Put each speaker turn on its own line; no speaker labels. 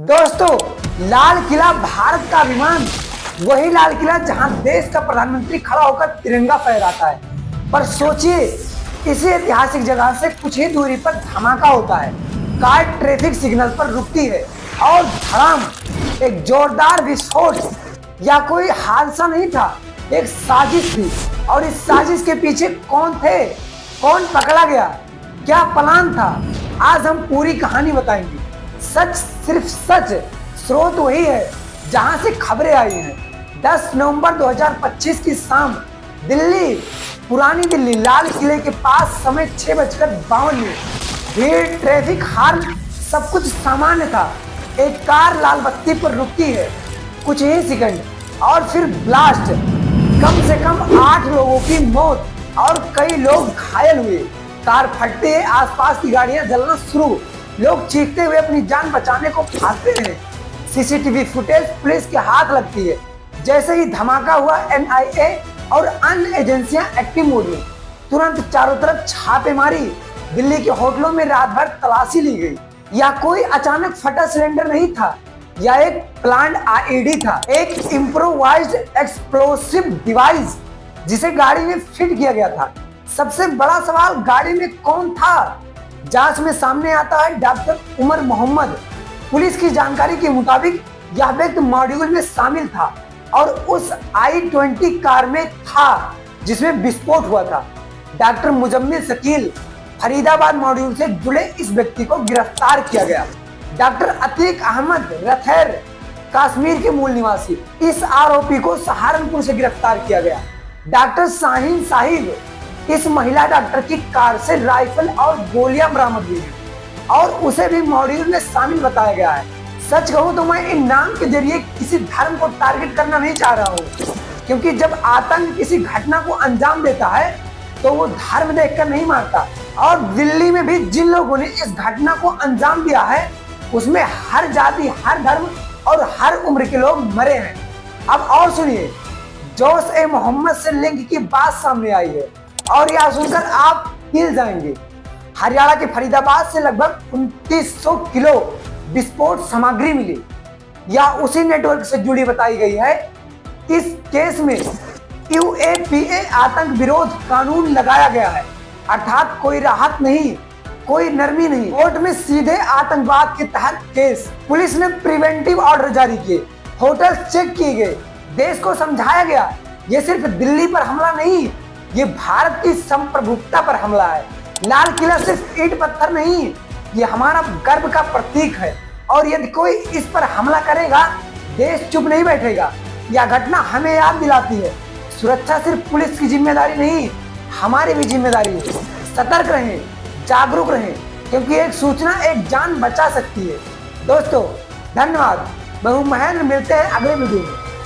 दोस्तों, लाल किला भारत का अभिमान, वही लाल किला जहां देश का प्रधानमंत्री खड़ा होकर तिरंगा फहराता है। पर सोचिए, इसी ऐतिहासिक जगह से कुछ ही दूरी पर धमाका होता है। कार ट्रैफिक सिग्नल पर रुकती है और धड़ाम, एक जोरदार विस्फोट। या कोई हादसा नहीं था, एक साजिश थी। और इस साजिश के पीछे कौन थे, कौन पकड़ा गया, क्या प्लान था, आज हम पूरी कहानी बताएंगे। सच, सिर्फ सच। स्रोत वही है जहां से खबरें आई हैं। 10 नवंबर 2025 की शाम, दिल्ली, पुरानी दिल्ली, लाल किले के पास समय 6:52। भीड़, ट्रैफिक, हार्न, सब कुछ सामान्य था। एक कार लाल बत्ती पर रुकती है, कुछ ही सेकंड और फिर ब्लास्ट। कम से कम 8 लोगों की मौत और कई लोग घायल हुए। कार फटते ही आसपास की गाड़ियां जलना शुरू। लोग चीखते हुए अपनी जान बचाने को भागते हैं। सीसीटीवी फुटेज पुलिस के हाथ लगती है। जैसे ही धमाका हुआ, एनआईए और अन्य एजेंसियां एक्टिव मोड में। तुरंत चारों तरफ छापेमारी। दिल्ली के होटलों में रात भर तलाशी ली गई। या कोई अचानक फटा सिलेंडर नहीं था, या एक प्लांट आईईडी था, एक इम्प्रोवाइज्ड एक्सप्लोसिव डिवाइस जिसे गाड़ी में फिट किया गया था। सबसे बड़ा सवाल, गाड़ी में कौन था? जांच में सामने आता है डॉक्टर उमर मोहम्मद। पुलिस की जानकारी के मुताबिक यह व्यक्ति मॉड्यूल में शामिल था और उस I-20 कार में था जिसमें विस्फोट हुआ था। डॉक्टर मुजम्मिल शकील, फरीदाबाद मॉड्यूल से जुड़े इस व्यक्ति को गिरफ्तार किया गया। डॉक्टर अतीक अहमद रथैर, कश्मीर के मूल निवासी, इस आरोपी को सहारनपुर से गिरफ्तार किया गया। डॉक्टर शाहीन साहिब, इस महिला डॉक्टर की कार से राइफल और गोलियां बरामद हुई हैं और उसे भी मॉड्यूल में शामिल बताया गया है। सच कहूं तो मैं इन नाम के जरिए किसी धर्म को टारगेट करना नहीं चाह रहा हूं, क्योंकि जब आतंक किसी घटना को अंजाम देता है तो वो धर्म देखकर नहीं मारता। और दिल्ली में भी जिन लोगों ने इस घटना को अंजाम दिया है, उसमें हर जाति, हर धर्म और हर उम्र के लोग मरे हैं। अब और सुनिए, जैश-ए-मोहम्मद से लिंक की बात सामने आई है और यह सुनकर आप हिल जाएंगे। हरियाणा के फरीदाबाद से लगभग 2900 किलो विस्फोट सामग्री मिली। यह उसी नेटवर्क से जुड़ी बताई गई है। इस केस में यूएपीए आतंक विरोध कानून लगाया गया है, अर्थात कोई राहत नहीं, कोई नरमी नहीं। कोर्ट में सीधे आतंकवाद के तहत केस। पुलिस ने प्रिवेंटिव ऑर्डर जारी किए, होटल चेक किए गए, देश को समझाया गया ये सिर्फ दिल्ली पर हमला नहीं, ये भारत की संप्रभुता पर हमला है। लाल किला सिर्फ ईंट पत्थर नहीं, ये हमारा गर्व का प्रतीक है। और यदि कोई इस पर हमला करेगा, देश चुप नहीं बैठेगा। यह घटना हमें याद दिलाती है, सुरक्षा सिर्फ पुलिस की जिम्मेदारी नहीं, हमारी भी जिम्मेदारी है। सतर्क रहें, जागरूक रहें, क्योंकि एक सूचना एक जान बचा सकती है। दोस्तों, धन्यवाद। मैं हूं महेंद्र, मिलते हैं अगले वीडियो में।